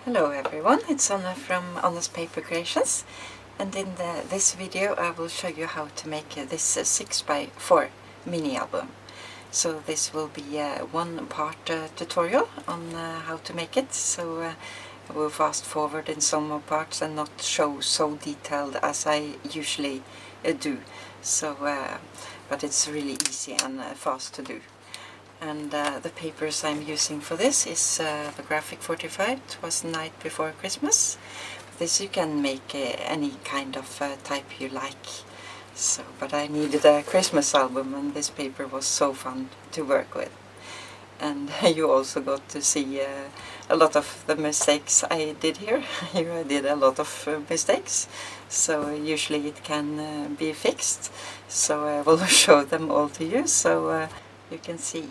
Hello everyone, it's Anna from Anna's Paper Creations, and in this video I will show you how to make this 6x4 mini album. So this will be a one-part tutorial on how to make it, so I will fast forward in some parts and not show so detailed as I usually do. So, but it's really easy and fast to do. And the papers I'm using for this is the Graphic 45, Twas Night Before Christmas. This you can make any kind of type you like. So, but I needed a Christmas album and this paper was so fun to work with. And you also got to see a lot of the mistakes I did here. Here I did a lot of mistakes, so usually it can be fixed. So I will show them all to you. So you can see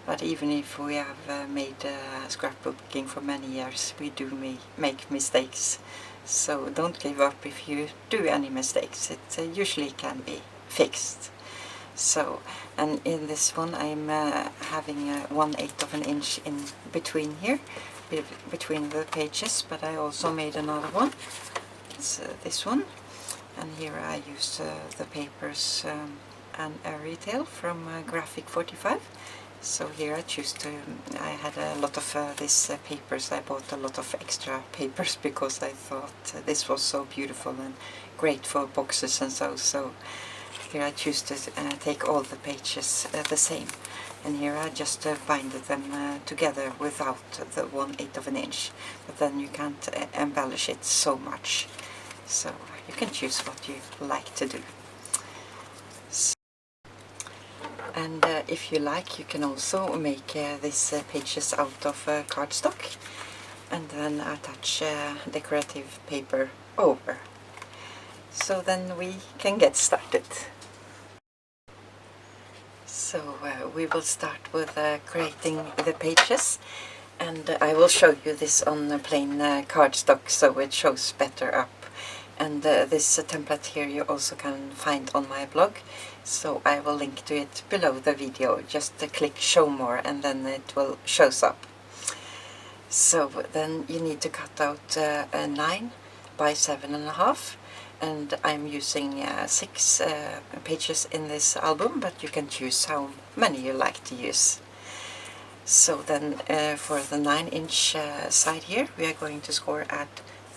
that even if we have made scrapbooking for many years, we do make mistakes. So don't give up if you do any mistakes. It usually can be fixed. So, and in this one I'm having 1/8 of an inch in between here, between the pages, but I also made another one. It's this one, and here I used the papers and a retail from Graphic 45. So here I choose to, I had a lot of these papers. I bought a lot of extra papers because I thought this was so beautiful and great for boxes and so here I choose to take all the pages the same, and here I just binded them together without the 1/8 of an inch, but then you can't embellish it so much, so you can choose what you like to do. And if you like, you can also make these pages out of cardstock and then attach decorative paper over. So then we can get started. So we will start with creating the pages, and I will show you this on plain cardstock so it shows better up. And this template here you also can find on my blog, so I will link to it below the video. Just click show more and then it will shows up. So then you need to cut out a 9 by 7.5, and I'm using 6 pages in this album, but you can choose how many you like to use. So then for the 9-inch side here we are going to score at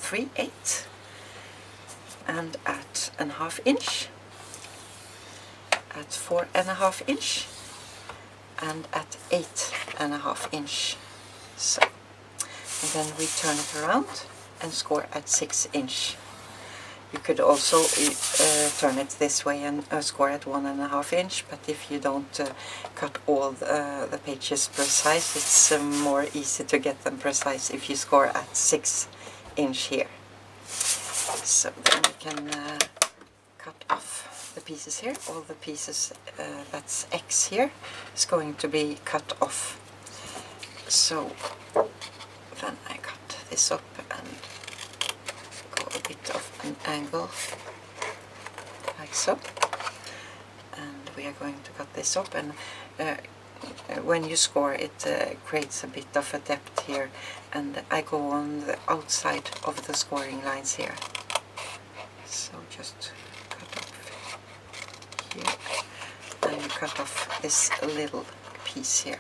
3/8 and at 1/2 inch, at 4.5 inch, and at 8.5 inch. So, and then we turn it around and score at 6 inch. You could also turn it this way and score at 1.5 inch, but if you don't cut all the pages precise, it's more easy to get them precise if you score at 6 inch here. So then we can cut off the pieces here. All the pieces that's X here is going to be cut off. So then I cut this up and go a bit of an angle like so. And we are going to cut this up, and when you score it creates a bit of a depth here, and I go on the outside of the scoring lines here. So just cut off here, and you cut off this little piece here.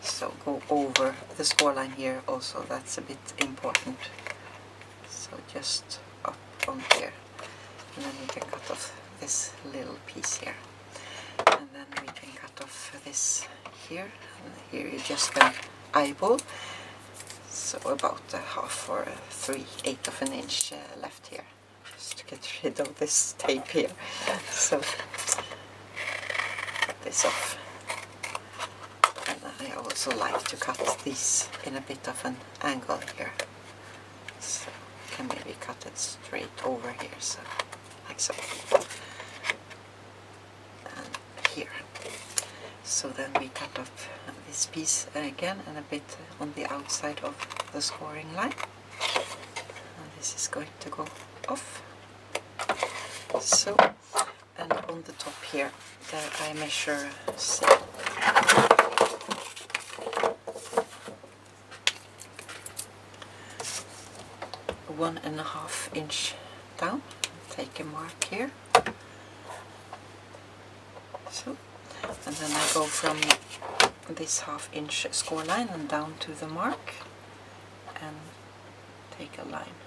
So go over the score line here also, that's a bit important. So just up on here, and then you can cut off this little piece here. And then we can cut off this here, and here you just can eyeball. So about a 1/2 or 3/8 of an inch left here, just to get rid of this tape here. So cut this off. And I also like to cut these in a bit of an angle here. So you can maybe cut it straight over here, so like so. And here. So then we cut off this piece again and a bit on the outside of the scoring line. And this is going to go off. So, and on the top here, there I measure 6 1.5 inch down. Take a mark here, so, and then I go from this 1/2 inch score line and down to the mark and take a line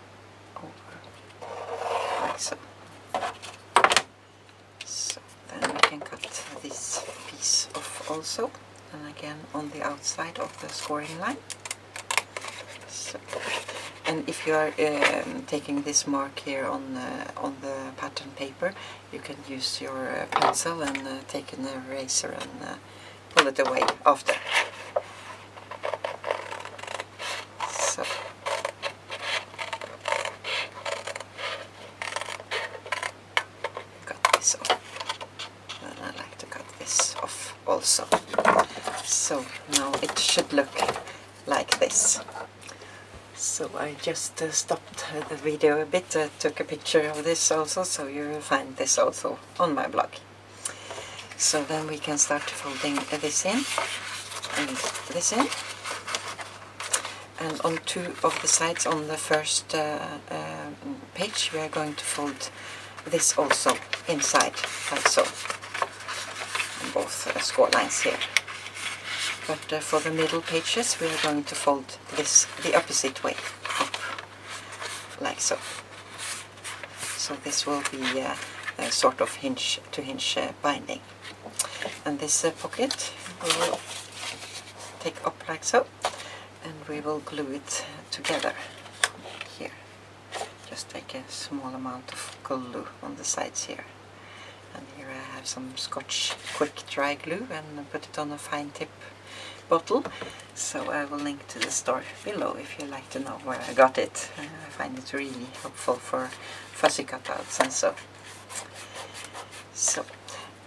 over like so. So then we can cut this piece off also, and again on the outside of the scoring line. So, and if you are taking this mark here on the pattern paper, you can use your pencil and take an eraser and pull it away after. So, cut this off. And I like to cut this off also. So now it should look like this. So I just stopped the video a bit, took a picture of this also, so you will find this also on my blog. So then we can start folding this in and this in. And on 2 of the sides on the first page we are going to fold this also inside, like so, on both score lines here. But for the middle pages we are going to fold this the opposite way, up, like so. So this will be a sort of hinge to hinge binding. And this pocket we will take up like so, and we will glue it together here. Just take a small amount of glue on the sides here. And here I have some Scotch quick dry glue and put it on a fine tip bottle, so I will link to the store below if you like to know where I got it. I find it really helpful for fussy cutouts and so.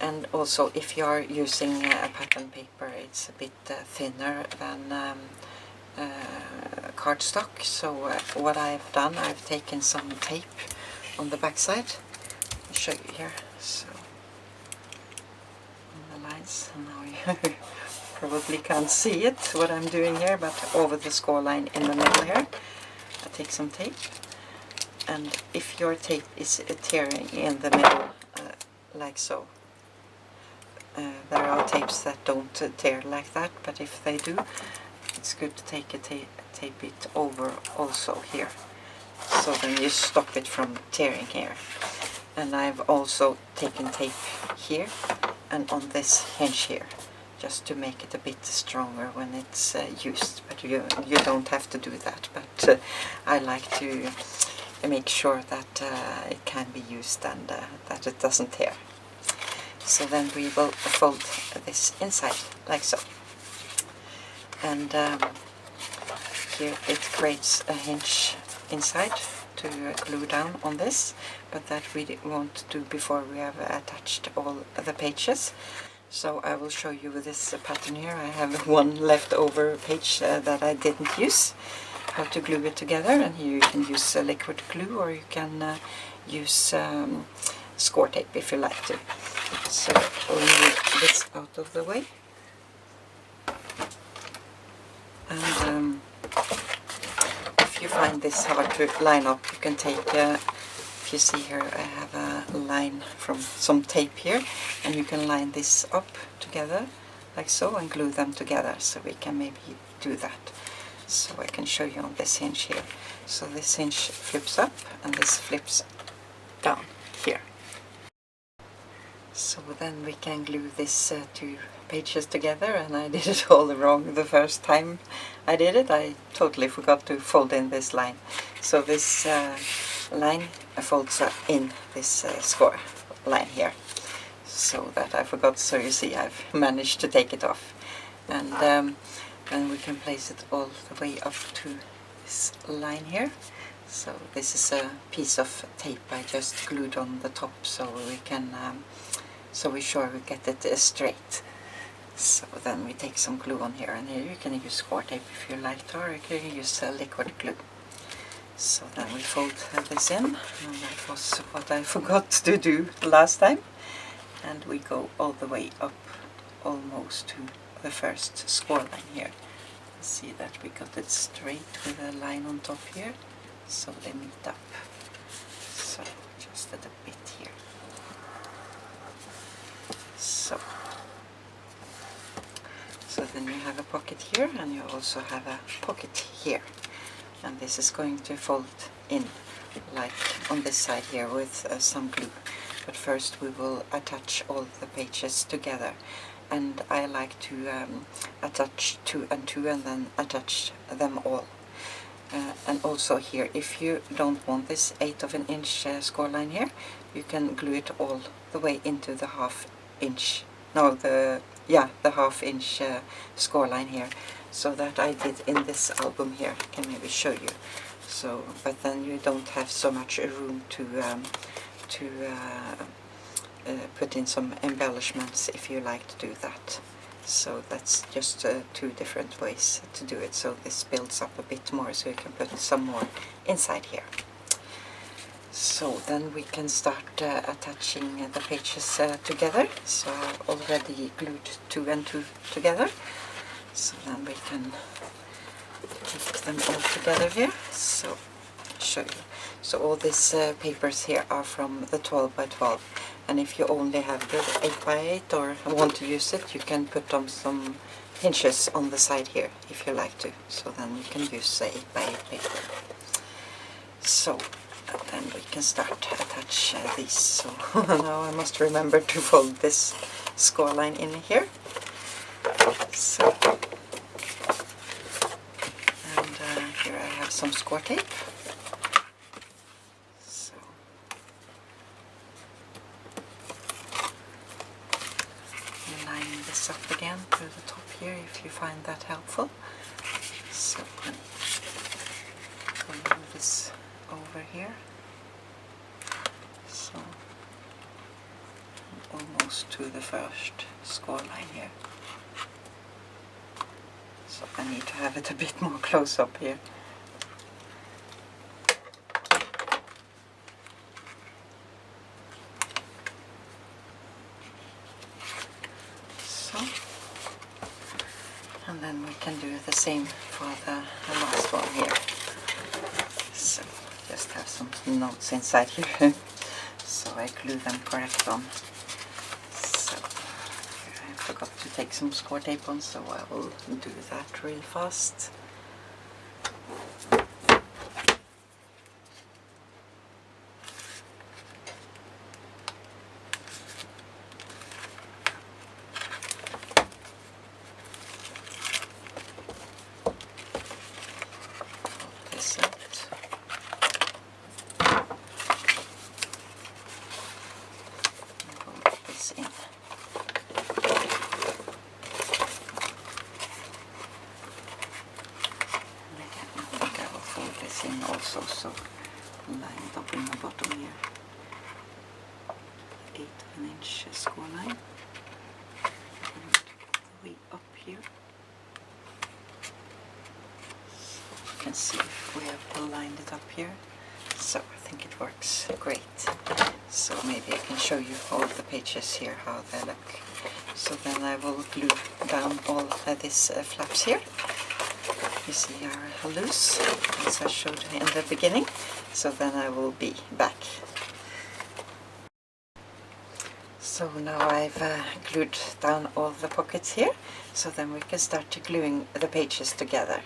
And also if you are using a pattern paper, it's a bit thinner than cardstock, so what I've done, I've taken some tape on the back side. I'll show you here. So on the lines, and now you probably can't see it what I'm doing here, but over the score line in the middle here I take some tape, and if your tape is tearing in the middle like so, there are tapes that don't tear like that, but if they do, it's good to take a tape it over also here, so then you stop it from tearing here. And I've also taken tape here and on this hinge here, just to make it a bit stronger when it's used, but you don't have to do that, but I like to make sure that it can be used and that it doesn't tear. So then we will fold this inside like so, and here it creates a hinge inside to glue down on this, but that we won't do before we have attached all the pages. So I will show you this pattern here. I have one leftover page that I didn't use, how to glue it together, and here you can use liquid glue or you can use score tape if you like to. So we'll move this out of the way, and if you find this hard to line up, you can take if you see here I have a line from some tape here, and you can line this up together like so and glue them together, so we can maybe do that. So I can show you on this hinge here. So this hinge flips up and this flips down here. So then we can glue this 2 pages together, and I did it all wrong the first time I did it. I totally forgot to fold in this line. So this line folds in this score line here, so that I forgot. So you see I've managed to take it off, and then we can place it all the way up to this line here. So this is a piece of tape I just glued on the top, so we can so we're sure we get it straight. So then we take some glue on here, and here you can use score tape if you like to, or you can use liquid glue. So then we fold this in, and that was what I forgot to do last time, and we go all the way up almost to the first score line here. See that we got it straight with a line on top here, so they meet up. So just a bit here. So then you have a pocket here, and you also have a pocket here, and this is going to fold in like on this side here with some glue. But first we will attach all the pages together, and I like to attach 2 and 2 and then attach them all. And also here, if you don't want this 1/8 inch score line here, you can glue it all the way into the 1/2 inch, no, the 1/2 inch score line here. So that I did in this album here. I can maybe show you. So, but then you don't have so much room to put in some embellishments if you like to do that. So that's just 2 different ways to do it. So this builds up a bit more, so you can put some more inside here. So then we can start attaching the pages together. So I've already glued 2 and 2 together. So then we can keep them all together here. So I'll show you. So all these papers here are from the 12 by 12. And if you only have the 8 by 8 or want to use it, you can put on some hinges on the side here if you like to. So then you can use the 8 by 8 paper. So then we can start to attach these. So now I must remember to fold this score line in here. So, and here I have some score tape. So line this up again to the top here if you find that helpful. So I'll move this over here. So almost to the first score line here. So I need to have it a bit more close up here. So, and then we can do the same for the last one here. So just have some notes inside here. So I glue them correct on. So I forgot to take some score tape on, so I will do that real fast. Fold this out. In. I think I will fold this in also, so line it up in the bottom here. 1/8 inch score line. And the way up here. So you can see if we have lined it up here. So I think it works great. So maybe I can show you all the pages here, how they look. So then I will glue down all these flaps here. You see are loose, as I showed in the beginning. So then I will be back. So now I've glued down all the pockets here. So then we can start gluing the pages together.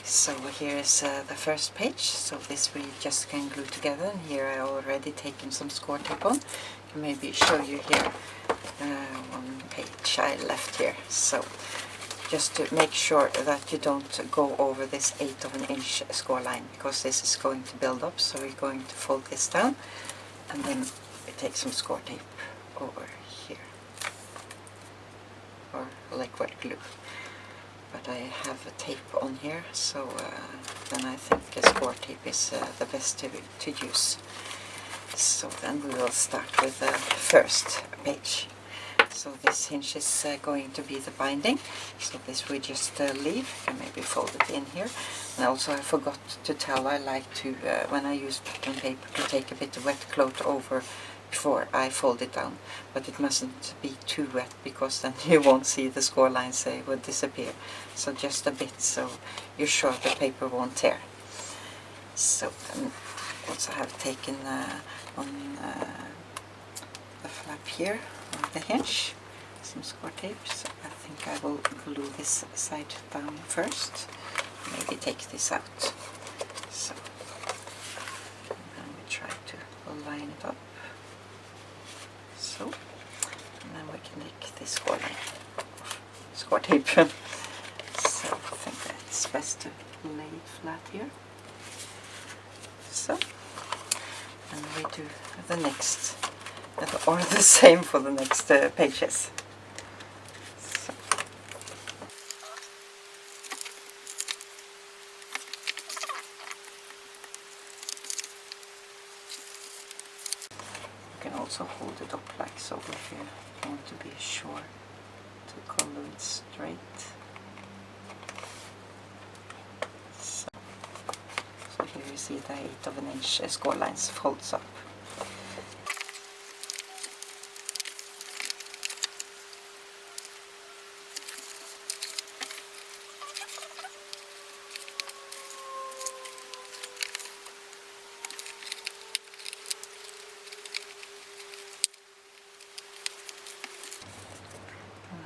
So here is the first page, so this we just can glue together, and here I already taken some score tape on. I can maybe show you here one page I left here. So just to make sure that you don't go over this 1/8 inch score line, because this is going to build up, so we're going to fold this down, and then we take some score tape over here, or liquid glue. But I have a tape on here, so then I think a score tape is the best to use. So then we will start with the first page. So this hinge is going to be the binding, so this we just leave, and maybe fold it in here. And also I forgot to tell, I like to, when I use pattern paper, to take a bit of wet cloth over before I fold it down, but it mustn't be too wet, because then you won't see the score lines, they will disappear. So just a bit, so you're sure the paper won't tear. So then I also have taken on the flap here on the hinge some score tape, so I think I will glue this side down first, maybe take this out. So and we try to line it up, so, and then we can take this score tape. So I think it's best to lay it flat here. So, and we do the next, or the same for the next pages. So. You can also hold it up like so if you want to be sure to color it straight. So here you see the 1/8 of an inch score lines folds up.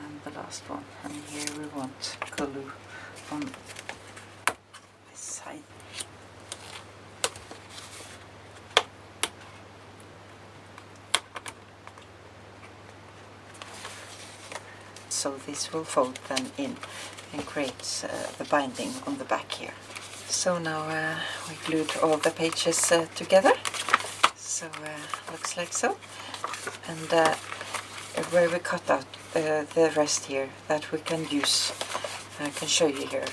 And the last one, and here we want glue on this side. So this will fold then in and creates the binding on the back here. So now we glued all the pages together, so looks like so. And where we cut out the rest here, that we can use, I can show you here.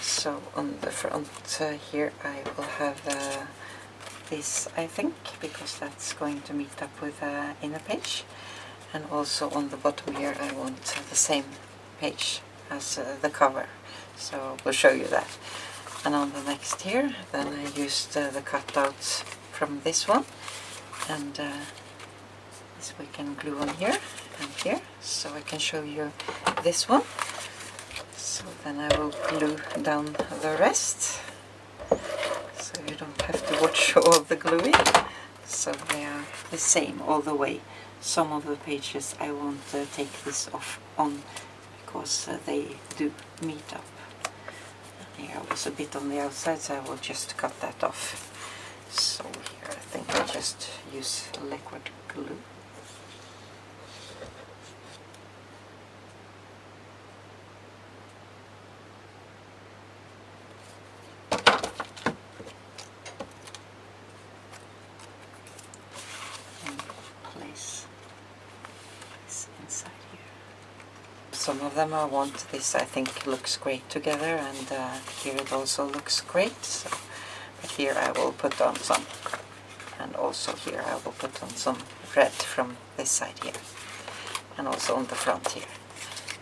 So on the front here I will have this, I think, because that's going to meet up with the inner page. And also on the bottom here I want the same page as the cover, so we'll show you that. And on the next here then I used the cutouts from this one, and this we can glue on here and here, so I can show you this one. So then I will glue down the rest, so you don't have to watch all the gluing. So they are the same all the way. Some of the pages I won't take this off on because they do meet up. And here was a bit on the outside, so I will just cut that off. So here I think I just use liquid glue. Some of them I want this, I think looks great together, and here it also looks great. So, but here I will put on some, and also here I will put on some red from this side here, and also on the front here.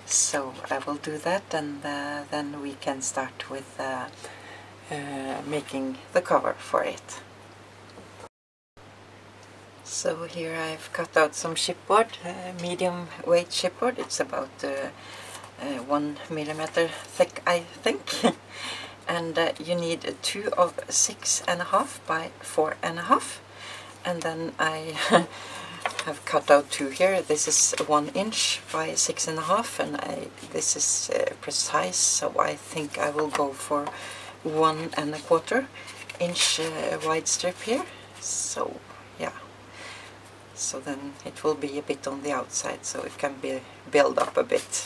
So I will do that, and then we can start with making the cover for it. So here I've cut out some chipboard, medium weight chipboard. It's about 1 millimeter thick, I think. And you need 2 of 6.5 by 4.5. And then I have cut out 2 here. This is 1 inch by 6.5, and this is precise, so I think I will go for 1.25 inch wide strip here. So yeah. So then it will be a bit on the outside, so it can be build up a bit.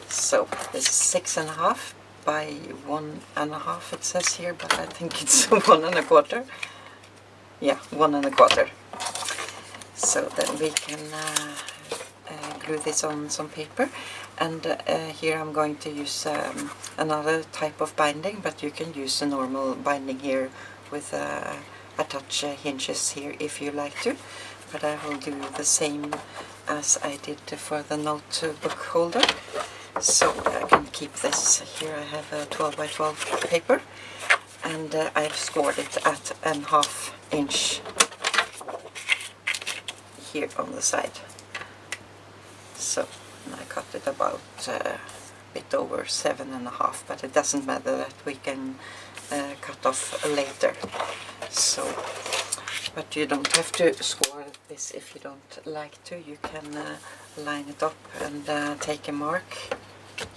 So this is 6.5 by 1.5 it says here, but I think it's 1.25. Yeah, 1.25. So then we can glue this on some paper, and here I'm going to use another type of binding, but you can use a normal binding here with attach hinges here if you like to. But I will do the same as I did for the notebook holder. So I can keep this. Here I have a 12 by 12 paper, and I've scored it at 1/2 inch here on the side. So I cut it about bit over 7.5, but it doesn't matter, that we can cut off later. So, but you don't have to score this if you don't like to. You can line it up and take a mark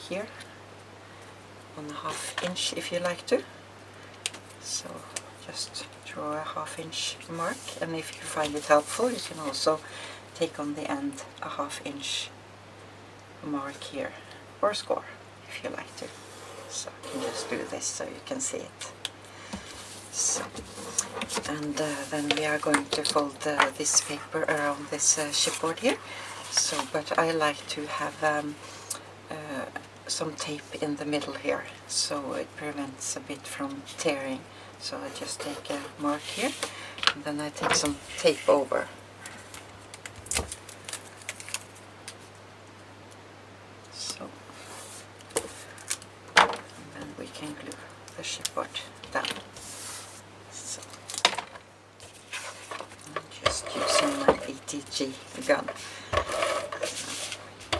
here on a 1/2 inch if you like to. So just draw a 1/2 inch mark, and if you find it helpful you can also take on the end a 1/2 inch mark here, or score if you like to. So I can just do this so you can see it. So, and then we are going to fold this paper around this chipboard here. So, but I like to have some tape in the middle here, so it prevents a bit from tearing. So I just take a mark here, and then I take some tape over. So, and then we can glue the chipboard down. So, I'm just using my ATG gun.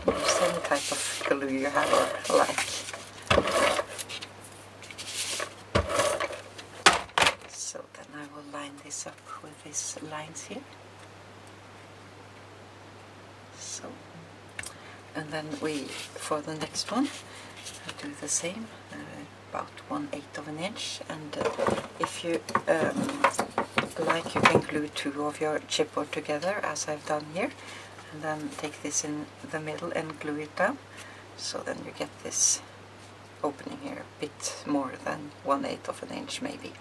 Use any type of glue you have or like. So then I will line this up with these lines here. So, and then for the next one, I do the same, about 1/8 of an inch. And if you like, you can glue 2 of your chipboard together, as I've done here. And then take this in the middle and glue it down, so then you get this opening here a bit more than 1/8 of an inch maybe.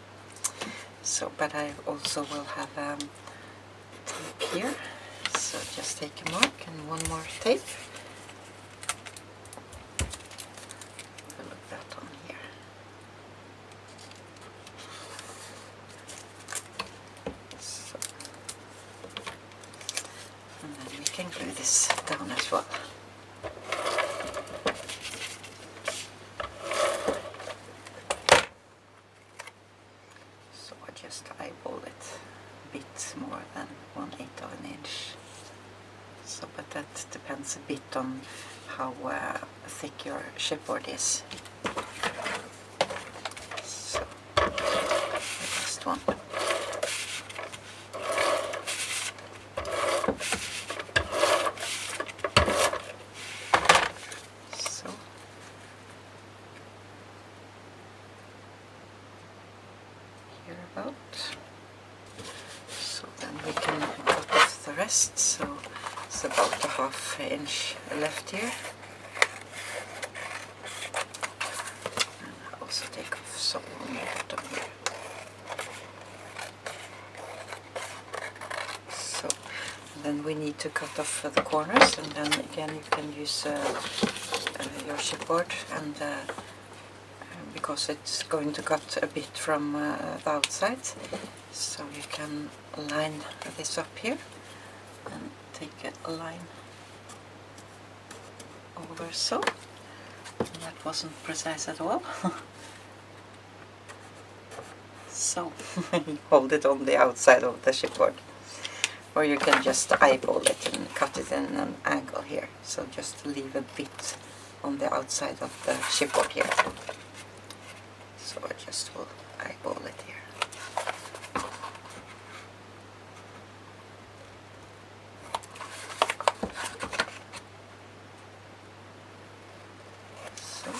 So, but I also will have tape here, so just take a mark and one more tape. We'll look that on here. So, and then we can glue this down as well. So I just eyeball it a bit more than 1/8 of an inch. So, but that depends a bit on how thick your chipboard is. So, the last one. So then we can cut off the rest, so it's about a 1/2 inch left here. And I also take off some on the bottom here. So then we need to cut off the corners, and then again you can use your chipboard, and because it's going to cut a bit from the outside, so you can line this up here and take a line over so. And that wasn't precise at all. So hold it on the outside of the chipboard, or you can just eyeball it and cut it in an angle here, so just leave a bit on the outside of the chipboard here. So I just will eyeball it here. So,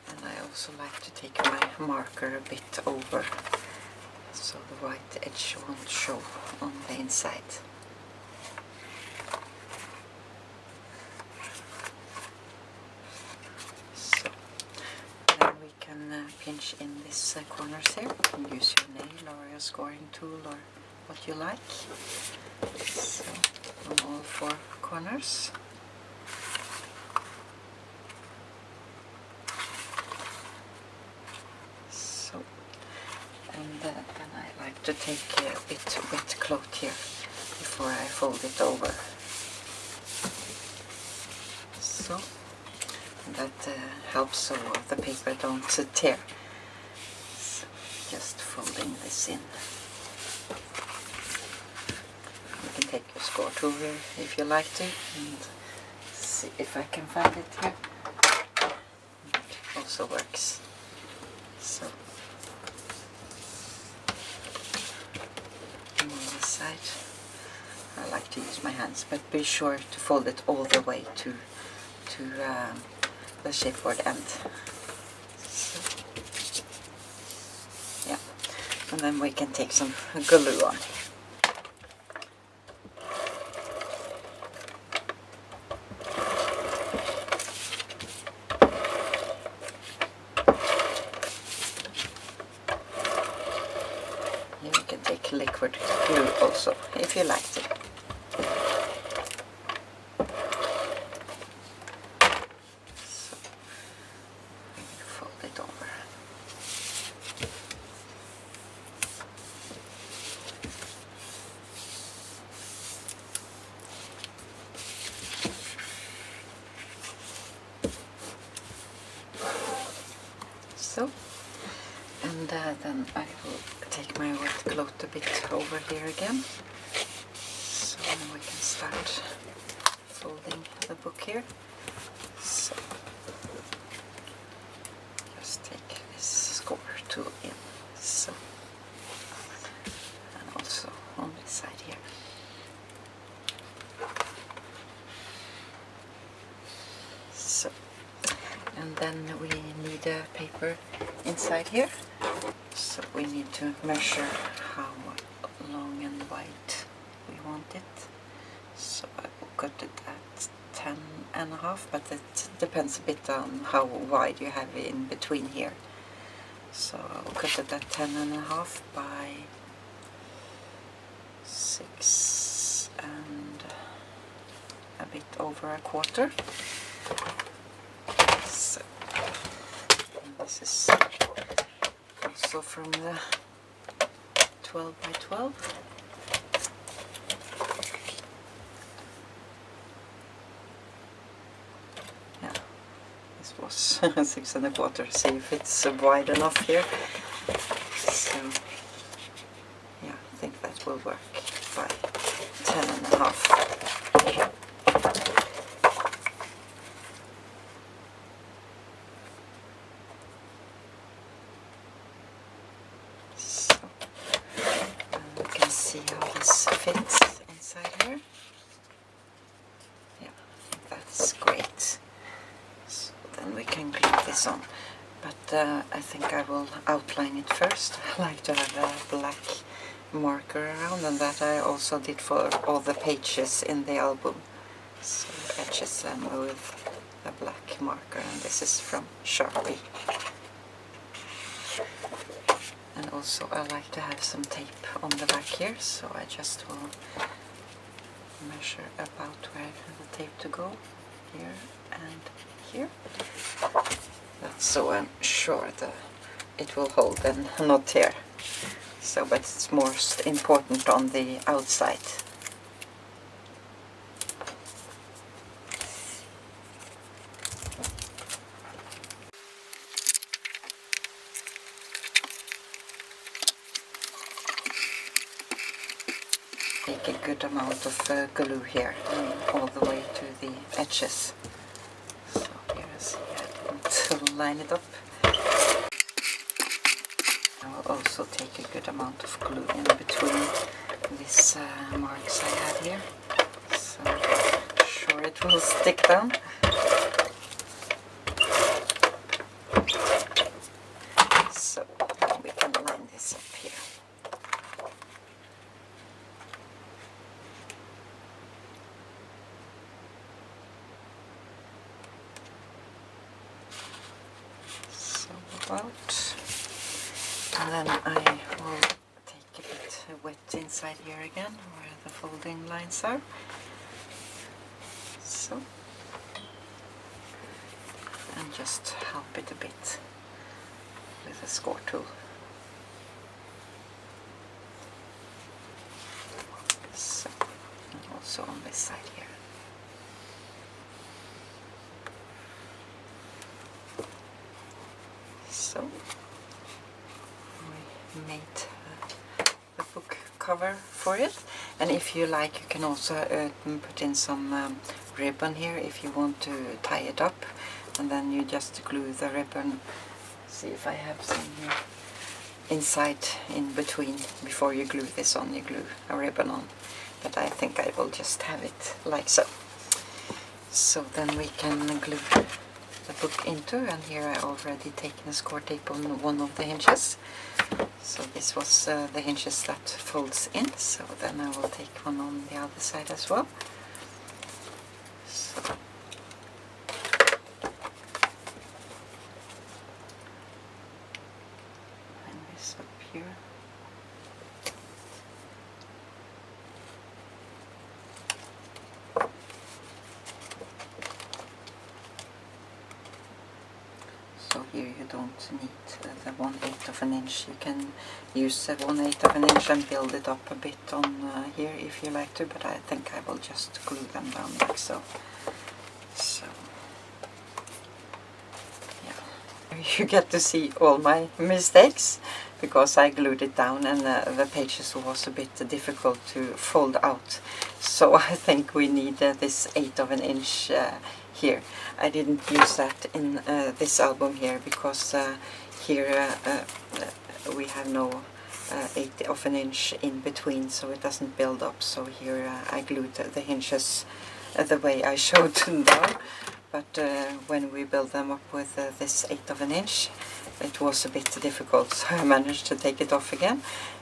and I also like to take my marker a bit over, so the white edge won't show on the inside. Pinch in these corners here. You can use your nail or your scoring tool or what you like. So on all 4 corners. So, and then I like to take a bit wet cloth here before I fold it over. So. That helps so the paper don't tear. So just folding this in. You can take your score tool here if you like to, and see if I can find it here. also works. So on this side, I like to use my hands, but be sure to fold it all the way to the chipboard end. So, yeah, and then we can take some glue on. You can take liquid glue also, if you like to. So, we fold it over. So, and then I will take my wet cloth a bit over here again, so then we can start folding the book here. So just take this score tool in, so, and also on this side here. So, and then we need a paper inside here. So we need to measure how long and wide we want it. So I will cut it at 10.5, but it depends a bit on how wide you have in between here. So I'll cut it at 10.5 by 6 and a bit over a quarter. So, and this is also from the 12 by 12. Yeah, this was 6.25. See if it's wide enough here. So yeah, I think that will work by 10.5. See how this fits inside here. Yeah, I think that's great. So then we can glue this on. But I think I will outline it first. I like to have a black marker around, and that I also did for all the pages in the album. So edges them with a black marker, and this is from Sharpie. And also I like to have some tape on the back here, so I just will measure about where the tape to go, here and here. That's so I'm sure that it will hold and not tear. So, but it's most important on the outside. Take a good amount of glue here, all the way to the edges. So here, see, I didn't line it up. I will also take a good amount of glue in between these marks I have here, so I'm sure it will stick down. So we can line this up here. About, and then I will take a bit wet inside here again where the folding lines are. So, and just help it a bit with a score tool. So, and also on this side here. So we made the book cover for it, and if you like you can also put in some ribbon here if you want to tie it up, and then you just glue the ribbon. See if I have some here. Inside, in between, before you glue this on, you glue a ribbon on. But I think I will just have it like so. So then we can glue the book into, and here I already taken a score tape on one of the hinges. So this was the hinges that folds in, so then I will take one on the other side as well. So. And this up here. So here you don't need the 1/8 of an inch. You can use 1/8 of an inch and build it up a bit on here if you like to, but I think I will just glue them down like so. So, yeah. You get to see all my mistakes, because I glued it down and the pages was a bit difficult to fold out. So I think we need this 1/8 of an inch here. I didn't use that in this album here, because here we have no 1/8 of an inch in between, so it doesn't build up. So here I glued the hinges the way I showed them now. But when we build them up with this 1/8 of an inch, it was a bit difficult, so I managed to take it off again.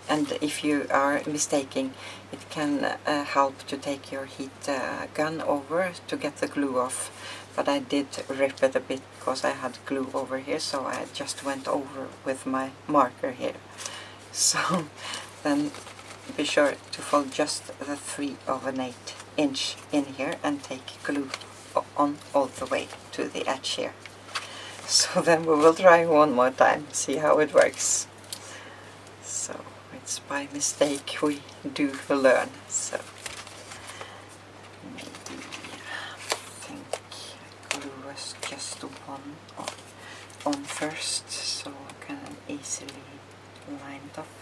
And if you are mistaking, it can help to take your heat gun over to get the glue off. But I did rip it a bit because I had glue over here, so I just went over with my marker here. So then be sure to fold just the 3/8 inch in here and take glue on all the way to the edge here. So then we will try one more time, see how it works. So it's by mistake we do learn. So maybe I think glue was just one on first, so I can easily line it up.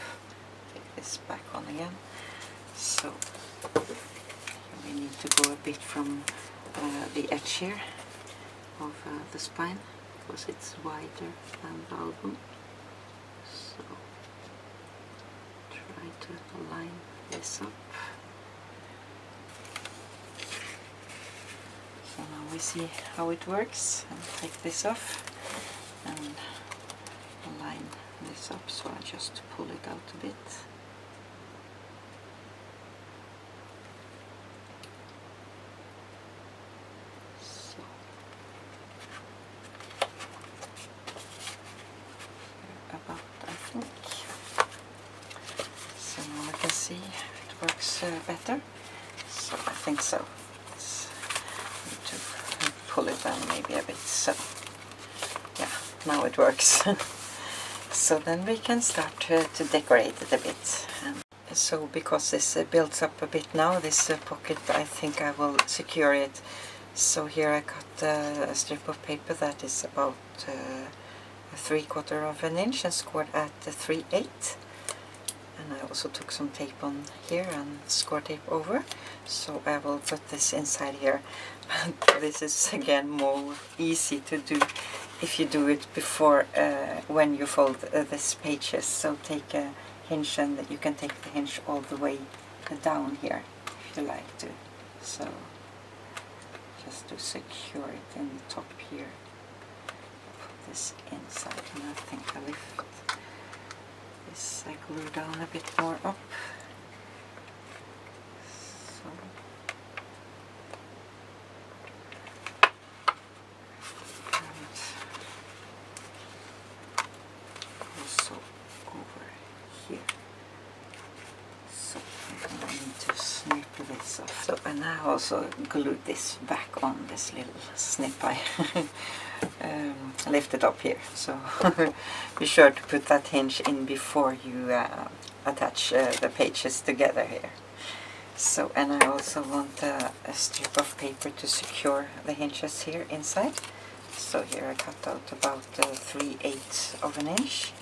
Take this back on again. So we need to go a bit from the edge here of the spine, because it's wider than the album. So try to line this up. So now we see how it works. I'll take this off and line this up, so I just pull it out a bit. See if it works better. So I think so. Let's need to pull it down maybe a bit. So yeah, now it works. So then we can start to decorate it a bit. And so because this builds up a bit now, this pocket, I think I will secure it. So here I cut a strip of paper that is about 3/4 of an inch and scored at 3/8. And I also took some tape on here and score tape over, so I will put this inside here. This is again more easy to do if you do it before when you fold these pages. So take a hinge, and you can take the hinge all the way down here if you like to. So just to secure it in the top here, put this inside, and I think I lift this, I glue down a bit more up. So. And also over here. So I need to snip this off. So, and I also glued this back on this little snip I lifted up here. So be sure to put that hinge in before you attach the pages together here. So, and I also want a strip of paper to secure the hinges here inside. So here I cut out about 3/8 of an inch.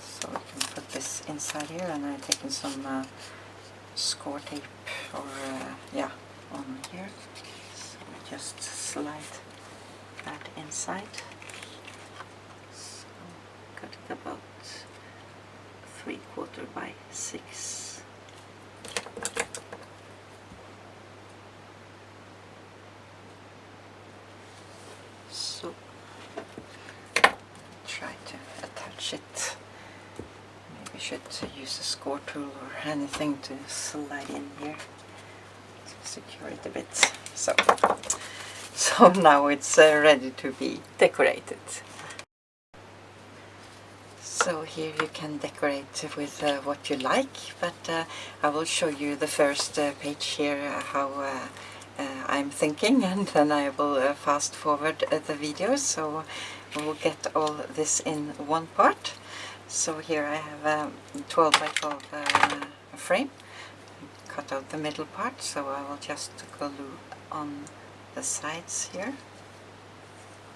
So I can put this inside here, and I've taken some score tape or yeah, on here. So I just slide that inside. So cut it about 3/4 by 6. So try to attach it. Maybe should use a score tool or anything to slide in here to secure it a bit. So now it's ready to be decorated. So here you can decorate with what you like, but I will show you the first page here how I'm thinking, and then I will fast forward the video, so we'll get all this in one part. So here I have a 12 by 12 frame. Cut out the middle part, so I will just glue on the sides here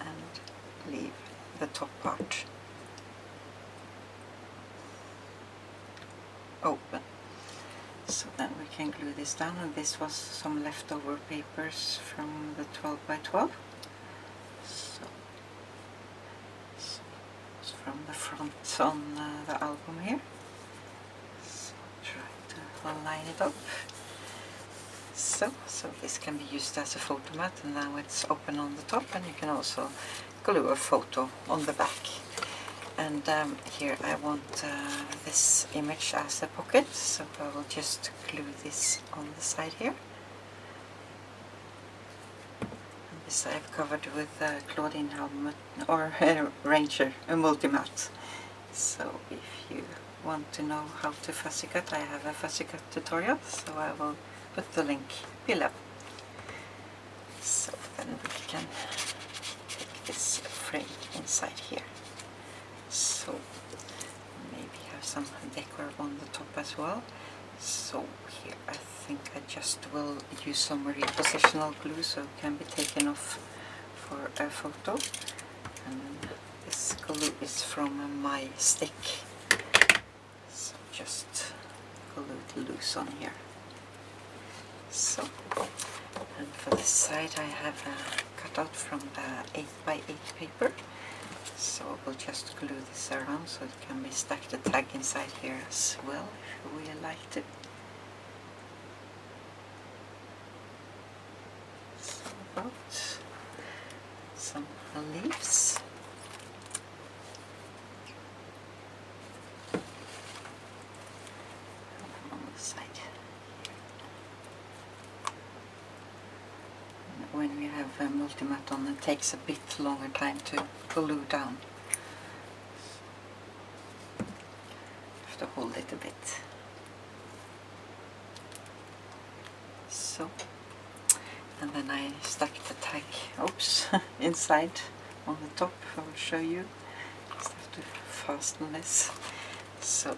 and leave the top part open. So then we can glue this down, and this was some leftover papers from the 12 by 12. So it's from the front on the album here. So try to line it up. So this can be used as a photo mat, and now it's open on the top, and you can also glue a photo on the back. And here I want this image as a pocket, so I will just glue this on the side here. And this I've covered with Claudine helmet or Ranger, a multi-mat. So if you want to know how to fussy cut, I have a fussy cut tutorial, so I will put the link below. So then we can take this frame inside here. So maybe have some decor on the top as well. So here I think I just will use some repositional glue so it can be taken off for a photo. And this glue is from my stick. So just glue it loose on here. So, and for this side I have cut out from the 8 by 8 paper. So we'll just glue this around so it can be stacked a tag inside here as well if you really like to. So about some leaves. On the side. When we have a multi-mat on, it takes a bit longer time to glue down. Have to hold it a bit. So, and then I stuck the tag, oops, inside on the top. I will show you. Just have to fasten this. So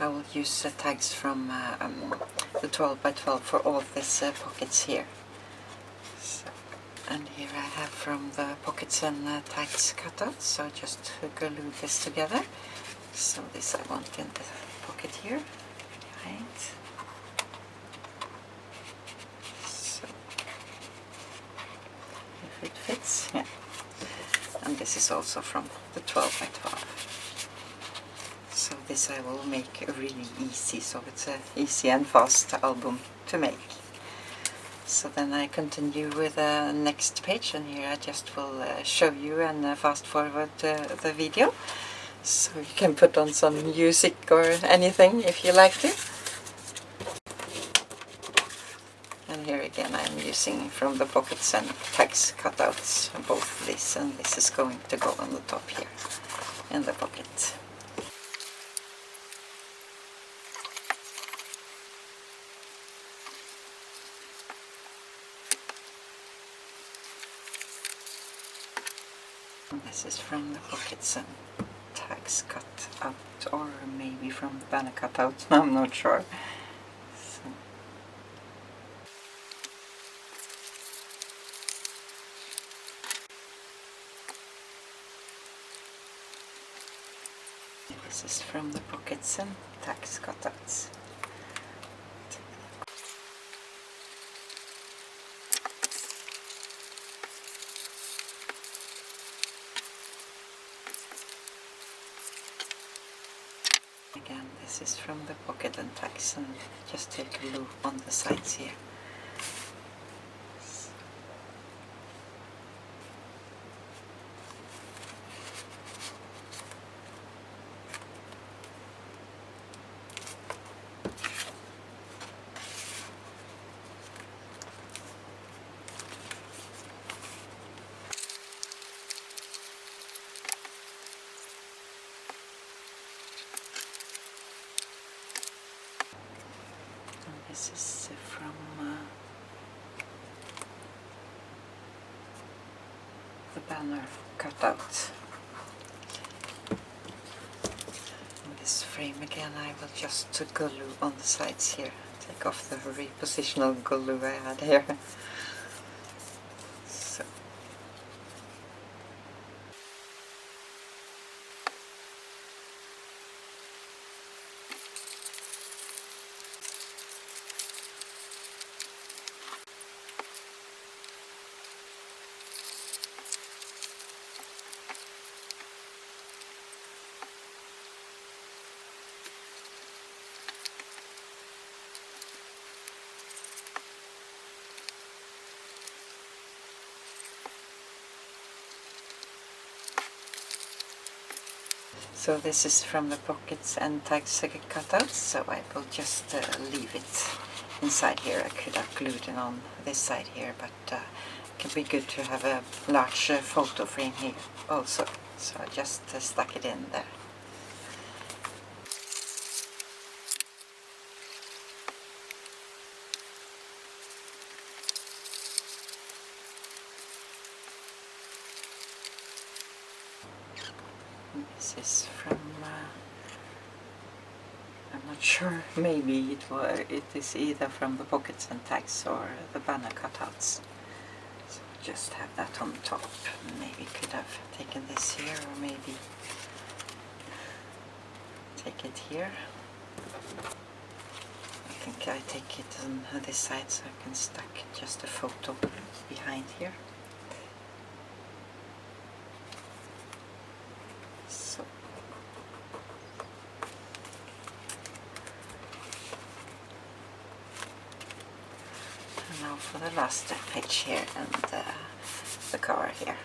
I will use the tags from the 12 by 12 for all of these pockets here. So, and here I have from the pockets and tags cut out, so I just glue this together. So this I want in the pocket here, behind. So if it fits, yeah. And this is also from the 12 by 12. So this I will make really easy, so it's an easy and fast album to make. So then I continue with the next page, and here I just will show you and fast forward the video. So you can put on some music or anything if you like to. And here again I'm using from the pockets and tags cutouts, both this and this is going to go on the top here in the pocket. This is from the pockets and tags cut out, or maybe from the banner cut out, I'm not sure. So. This is from the pockets and tags cutouts. this is from the pocket and tags, and just take a glue on the sides here. This is from the banner cutout. And this frame again, I will just glue on the sides here. Take off the repositional glue I had here. So. So this is from the pockets and tags cutouts, so I will just leave it inside here. I could have glued it on this side here, but it can be good to have a large photo frame here also. So I just stuck it in there. This is from, I'm not sure, maybe it is either from the pockets and tags or the banner cutouts. So just have that on top. Maybe could have taken this here, or maybe take it here. I think I take it on this side so I can stack just a photo behind here. So. And now for the last page here and the cover here.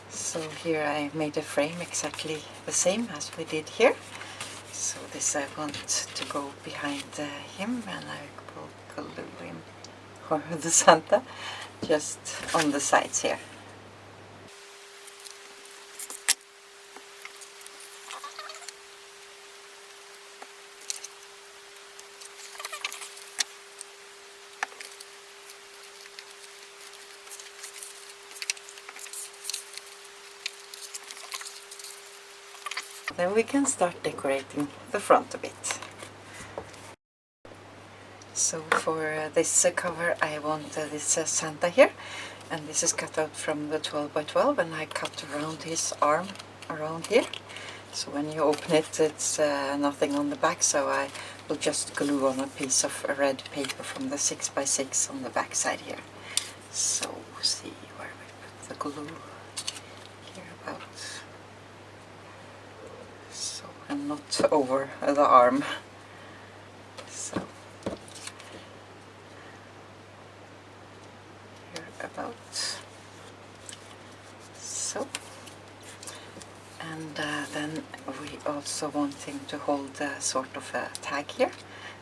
So here I made a frame exactly the same as we did here. So this I want to go behind him, and I will glue him, or the Santa, just on the sides here. Then we can start decorating the front a bit. So for this cover I want this Santa here, and this is cut out from the 12 by 12, and I cut around his arm around here. So when you open it, it's nothing on the back, so I will just glue on a piece of red paper from the 6 by 6 on the back side here. So see where we put the glue here about. So, and not over the arm. So here about. So. And then we also want him to hold sort of a tag here.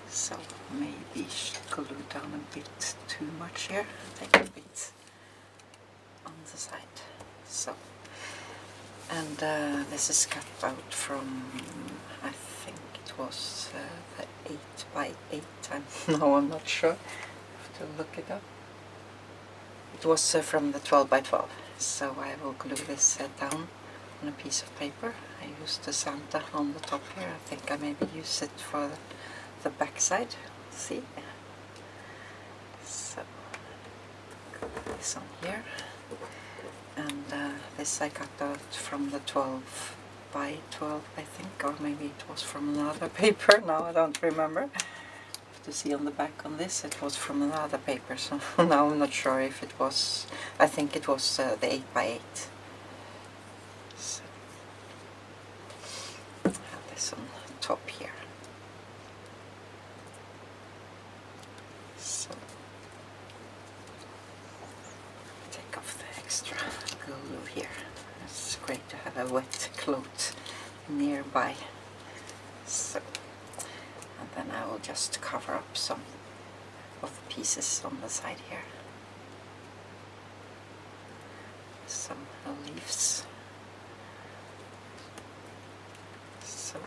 So maybe glue down a bit too much here. Take a bit on the side. So. And this is cut out from, I think it was the 8 by 8. I'm not sure. I have to look it up. It was from the 12 by 12. So I will glue this down on a piece of paper. I used the Santa on the top here. I think I maybe use it for the back side. See? So, glue this on here. And this I cut out from the 12 by 12, I think, or maybe it was from another paper. Now I don't remember. I have to see on the back on this, it was from another paper, so now I'm not sure if it was, I think it was the 8 by 8. So, this on top here. So take off the extra glue here. It's great to have a wet cloth nearby. So, and then I will just cover up some of the pieces on the side here. Some leaves. So,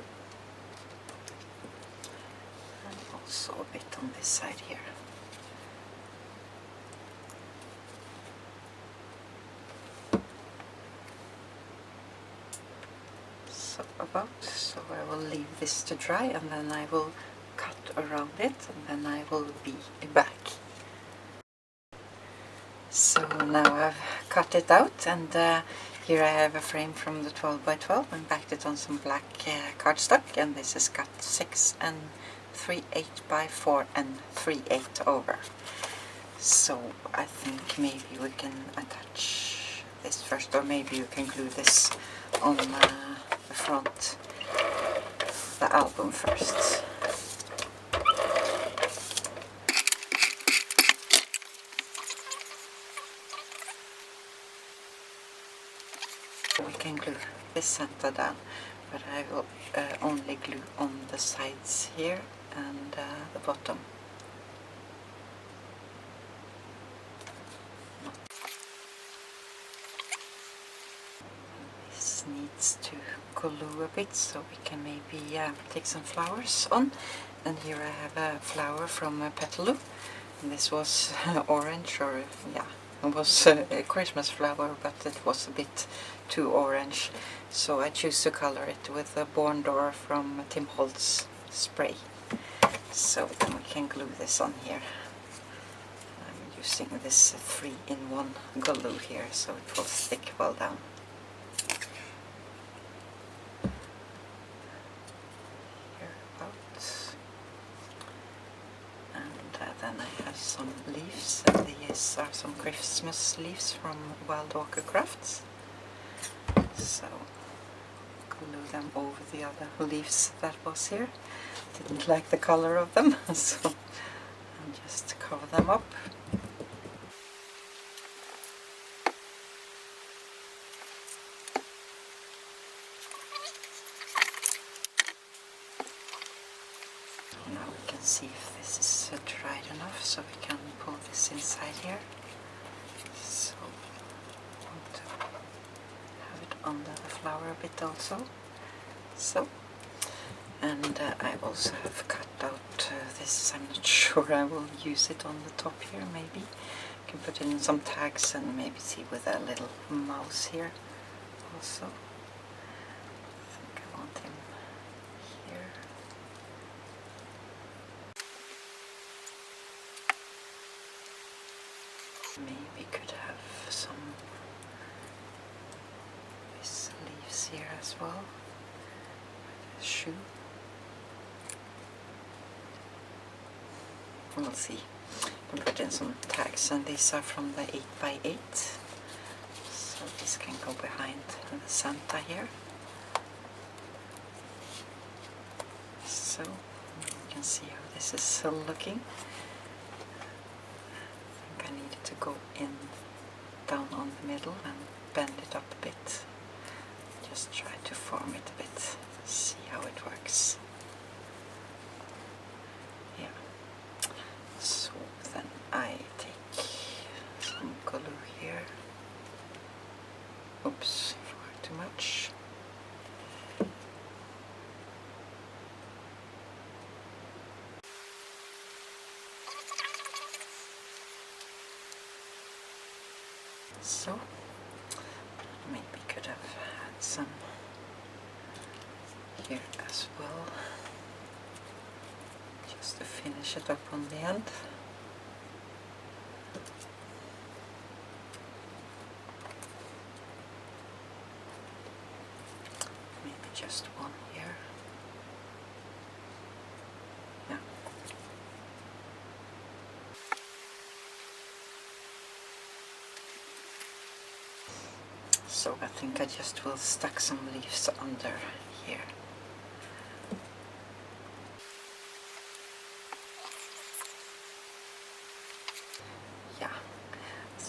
and also a bit on this side here. So I will leave this to dry, and then I will cut around it, and then I will be back. So now I've cut it out, and here I have a frame from the 12 by 12 and backed it on some black cardstock, and this is cut 6 3/8 by 4 3/8 over. So I think maybe we can attach this first, or maybe you can glue this on the front, the album first. We can glue this center down, but I will only glue on the sides here and the bottom. This needs to glue a bit, so we can maybe take some flowers on. And here I have a flower from Petaloo. This was orange, or yeah, it was a Christmas flower, but it was a bit too orange, so I choose to color it with a Born Door from Tim Holtz spray. So then we can glue this on here. I'm using this 3-in-1 glue here, so it will stick well down. Here about. And then I have some leaves, and these are some Christmas leaves from Wild Walker Crafts. So glue them over the other leaves that was here. Didn't like the color of them, so I'll just cover them up. Now we can see if this is dried enough, so we can pull this inside here. So I want to have it under the flower a bit also. So, and I also have cut out this. I'm not sure I will use it on the top here. Maybe I can put in some tags and maybe see with a little mouse here also. I think I want him here. Maybe could have some these leaves here as well. With a shoe. We'll see. I can put in some tags, and these are from the 8 by 8. So this can go behind the Santa here. So you can see how this is looking. I think I need it to go in down on the middle and bend it up a bit. Just try to form it a bit, see how it works. Yeah. So then I take some glue here. Oops, far too much. So maybe could have had some here as well, just to finish it up on the end. Maybe just one here. Yeah. So I think I just will stuck some leaves under here.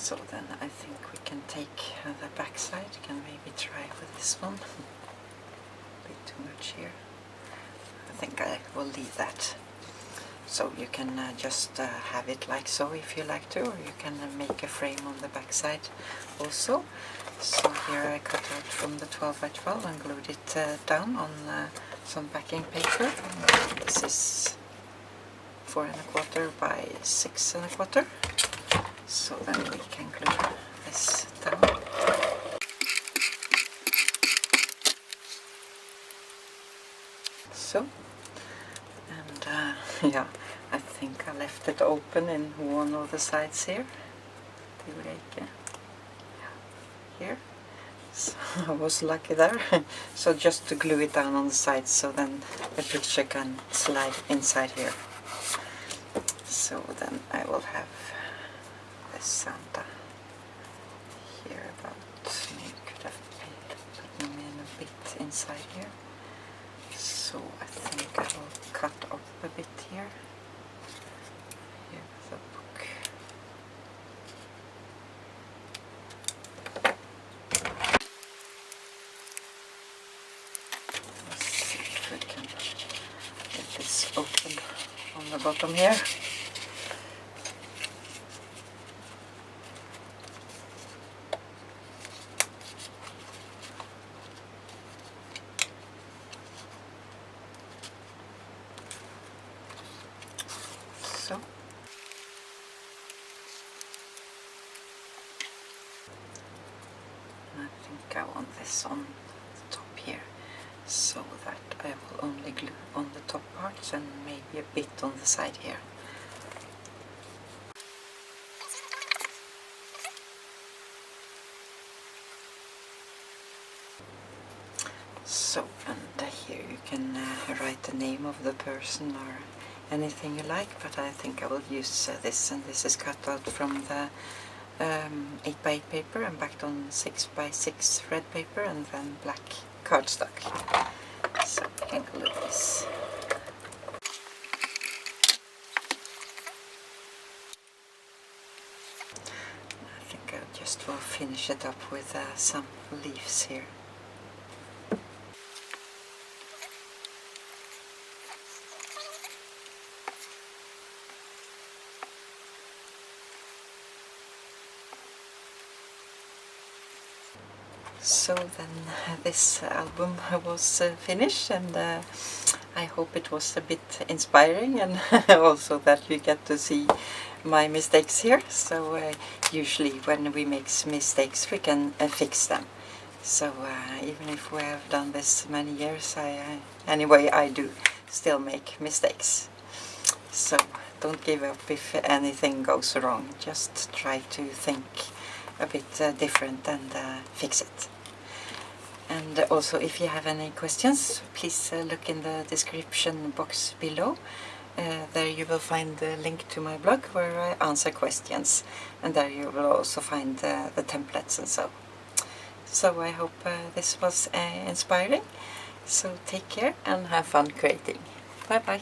So then I think we can take the back side, can maybe try with this one. A bit too much here. I think I will leave that. So you can just have it like so if you like to, or you can make a frame on the back side also. So here I cut out from the 12 by 12 and glued it down on some backing paper. This is 4 1/4 by 6 1/4. So then we can glue this down. So, and yeah, I think I left it open in one of the sides here. Here. So I was lucky there. So just to glue it down on the sides so then the picture can slide inside here. So then I will have this Santa here about, maybe could have put them in a bit inside here. So I think I will cut off a bit here. Here with the book. Let's see if we can get this open on the bottom here. So. I think I want this on the top here, so that I will only glue on the top parts and maybe a bit on the side here. So, and here you can write the name of the person or anything you like, but I think I will use this, and this is cut out from the 8 by 8 paper and backed on 6 by 6 red paper and then black cardstock. So we can glue this. I think I just will finish it up with some leaves here. So then this album was finished, and I hope it was a bit inspiring, and also that you get to see my mistakes here. So usually when we make mistakes we can fix them. So even if we have done this many years, anyway I do still make mistakes. So don't give up if anything goes wrong, just try to think a bit different and fix it. And also, if you have any questions, please look in the description box below. There you will find the link to my blog where I answer questions, and there you will also find the templates and so. So I hope this was inspiring. So take care and have fun creating. Bye bye.